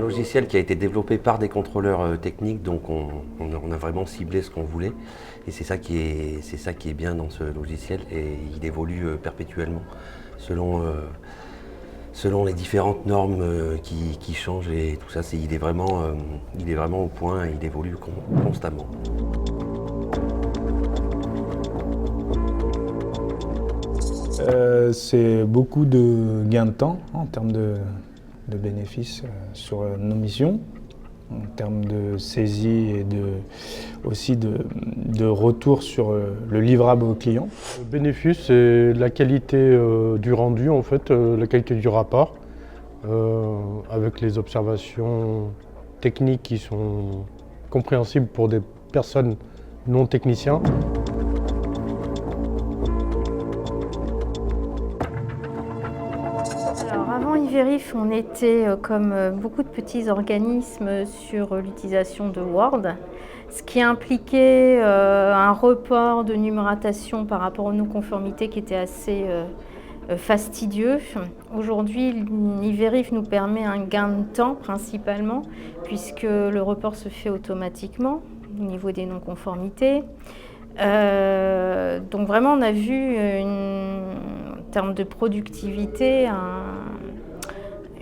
logiciel qui a été développé par des contrôleurs techniques, donc on a vraiment ciblé ce qu'on voulait. Et c'est ça qui est bien dans ce logiciel, et il évolue perpétuellement selon les différentes normes qui changent et tout ça. Il est vraiment au point et il évolue constamment. C'est beaucoup de gains de temps en termes de bénéfices sur nos missions, en termes de saisie et aussi de retour sur le livrable au client. Le bénéfice, c'est la qualité du rendu, en fait, la qualité du rapport, avec les observations techniques qui sont compréhensibles pour des personnes non techniciens. Alors avant Iverif, on était comme beaucoup de petits organismes sur l'utilisation de Word, ce qui impliquait un report de numérotation par rapport aux non-conformités qui était assez fastidieux. Aujourd'hui, Iverif nous permet un gain de temps principalement, puisque le report se fait automatiquement au niveau des non-conformités. Donc vraiment, on a vu en termes de productivité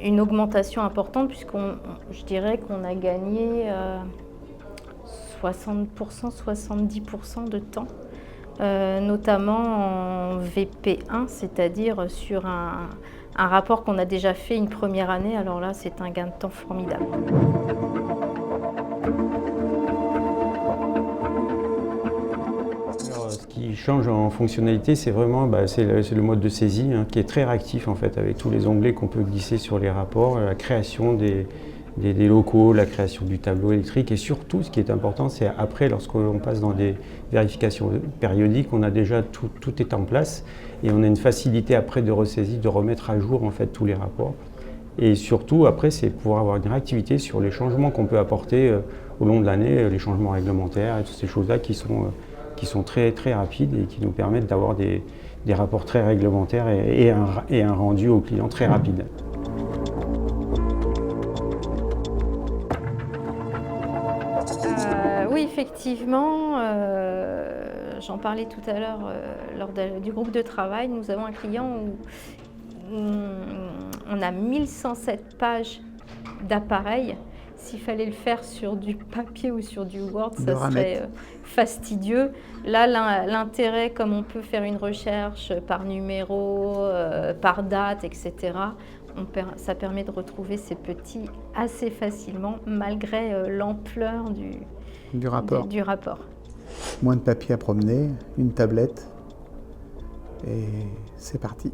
une augmentation importante, je dirais qu'on a gagné 60%, 70% de temps, notamment en VP1, c'est-à-dire sur un rapport qu'on a déjà fait une première année. Alors là, c'est un gain de temps formidable. Ce qui change en fonctionnalité, c'est vraiment c'est le mode de saisie qui est très réactif en fait, avec tous les onglets qu'on peut glisser sur les rapports, la création des locaux, la création du tableau électrique, et surtout ce qui est important, c'est après, lorsqu'on passe dans des vérifications périodiques, on a déjà tout est en place et on a une facilité après de ressaisie, de remettre à jour en fait tous les rapports. Et surtout après, c'est pouvoir avoir une réactivité sur les changements qu'on peut apporter au long de l'année, les changements réglementaires et toutes ces choses-là qui sont très, très rapides et qui nous permettent d'avoir des rapports très réglementaires et un rendu au client très rapide. Oui, effectivement, j'en parlais tout à l'heure lors du groupe de travail. Nous avons un client où on a 1107 pages d'appareil. S'il fallait le faire sur du papier ou sur du Word, ça serait fastidieux. Là, l'intérêt, comme on peut faire une recherche par numéro, par date, etc., ça permet de retrouver ces petits assez facilement, malgré l'ampleur du rapport. Moins de papier à promener, une tablette, et c'est parti.